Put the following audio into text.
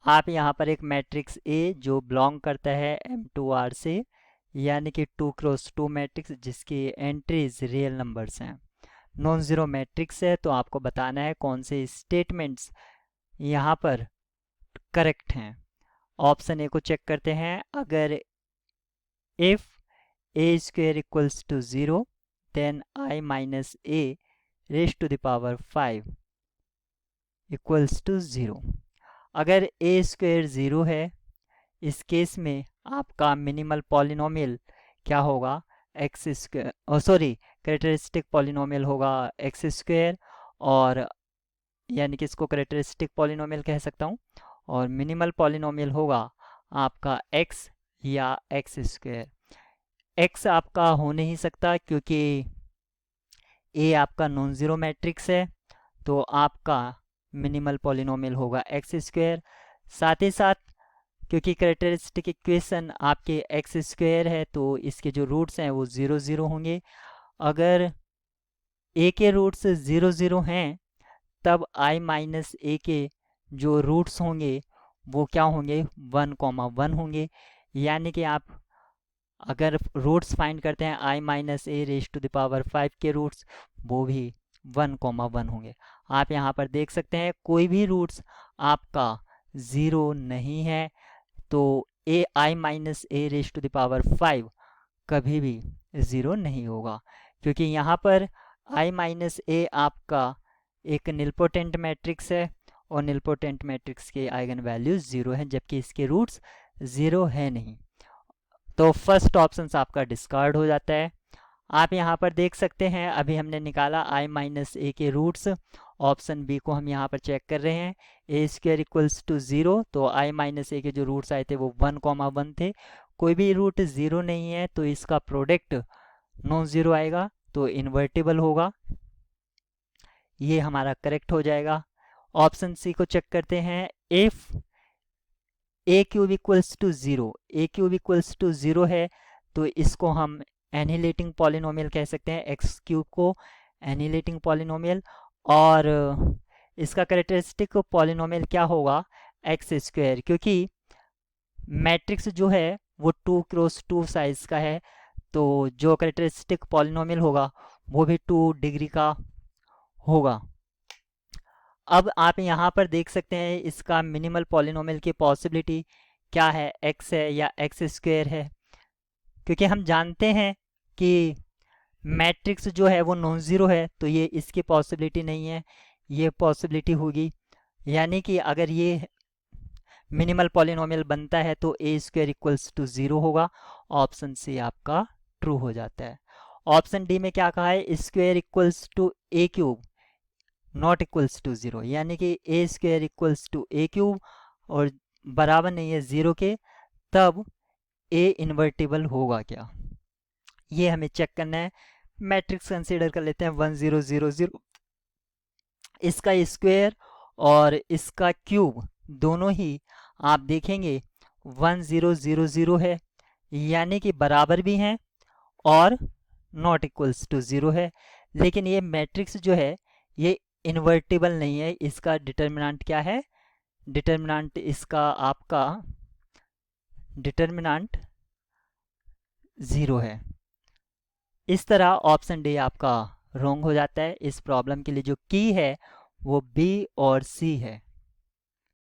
आप यहाँ पर एक मैट्रिक्स ए जो बिलोंग करता है M2R से, यानी कि 2x2 मैट्रिक्स जिसकी एंट्रीज रियल नंबर्स हैं, नॉन ज़ीरो मैट्रिक्स है, तो आपको बताना है कौन से स्टेटमेंट्स यहाँ पर करेक्ट हैं। ऑप्शन ए को चेक करते हैं। अगर if a square equals to 0 then I minus a raise to the power 5 equals to 0। अगर ए स्क्वेयर 0 है, इस केस में आपका मिनिमल पॉलिनोमियल क्या होगा, x square, sorry characteristic polynomial होगा एक्स स्क्वेयर, और यानी कि इसको कैरेक्टरिस्टिक पॉलिनोमियल कह सकता हूँ, और मिनिमल पॉलिनोमियल होगा आपका एक्स या एक्स स्क्वेयर। एक्स आपका हो नहीं सकता क्योंकि ए आपका नॉन ज़ीरो मैट्रिक्स है, तो आपका मिनिमल पॉलिनोमियल होगा एक्स स्क्वेयर। साथ ही साथ क्योंकि कैरेक्टरिस्टिक इक्वेशन आपके एक्स स्क्वेयर है, तो इसके जो रूट्स हैं वो 0 0 होंगे। अगर ए के रूट्स 0 0 हैं, तब I माइनस ए के जो रूट्स होंगे वो क्या होंगे, 1,1 होंगे। यानी कि आप अगर रूट्स फाइंड करते हैं I minus a raise to the power 5 के रूट्स, वो भी 1,1 होंगे। आप यहाँ पर देख सकते हैं कोई भी रूट्स आपका 0 नहीं है, तो I minus a raise to the power 5 कभी भी 0 नहीं होगा, क्योंकि यहाँ पर I माइनस ए आपका एक निलपोटेंट मैट्रिक्स है, और निलपोटेंट मैट्रिक्स के आइगन वैल्यूज 0 हैं, जबकि इसके रूट्स 0 है नहीं। तो फर्स्ट ऑप्शन आपका डिस्कार्ड हो जाता है। आप यहाँ पर देख सकते हैं अभी हमने निकाला I माइनस ए के रूट्स। ऑप्शन बी को हम यहाँ पर चेक कर रहे हैं, ए स्क्वेयर इक्वल्स टू 0, तो I माइनस ए के जो रूट्स आए थे वो 1,1 थे। कोई भी रूट 0 नहीं है, तो इसका प्रोडक्ट नॉन ज़ीरो आएगा, तो इन्वर्टिबल होगा, ये हमारा करेक्ट हो जाएगा। ऑप्शन सी को चेक करते हैं। If a cube equals to 0, a cube equals to 0 है, तो इसको हम एनिहिलेटिंग पॉलिनोमियल कह सकते हैं, एक्स क्यूब को एनिहिलेटिंग पॉलिनोमियल, और इसका कैरेक्टरिस्टिक पॉलिनोमियल क्या होगा, एक्स स्क्वायर, क्योंकि मैट्रिक्स जो है वो 2x2 साइज का है, तो जो कैरेक्टरिस्टिक पॉलिनोमियल होगा वो भी 2 डिग्री का होगा। अब आप यहाँ पर देख सकते हैं इसका मिनिमल पॉलिनोमियल की पॉसिबिलिटी क्या है, एक्स है या एक्स स्क्वायर है, क्योंकि हम जानते हैं कि मैट्रिक्स जो है वो नॉन ज़ीरो है, तो ये इसकी पॉसिबिलिटी नहीं है, ये पॉसिबिलिटी होगी। यानी कि अगर ये मिनिमल पॉलिनोमियल बनता है तो ए स्क्वायर इक्वल्स टू 0 होगा। ऑप्शन सी आपका ट्रू हो जाता है। ऑप्शन डी में क्या कहा है, square equals to a cube not equals to 0, यानी कि a square equals to a cube और बराबर नहीं है 0 के, तब ए इन्वर्टिबल होगा क्या, ये हमें चेक करना है। मैट्रिक्स कंसीडर कर लेते हैं 1 0 0 0, इसका स्क्वायर और इसका क्यूब दोनों ही आप देखेंगे 1 0 0 0 है, यानी कि बराबर भी हैं और नॉट इक्वल्स टू 0 है। लेकिन ये मैट्रिक्स जो है ये इन्वर्टिबल नहीं है, इसका डिटर्मिनेंट क्या है, डिटर्मिनेंट इसका आपका डिटर्मिनेंट 0 है। इस तरह ऑप्शन डी आपका रॉन्ग हो जाता है। इस प्रॉब्लम के लिए जो की है वो बी और सी है।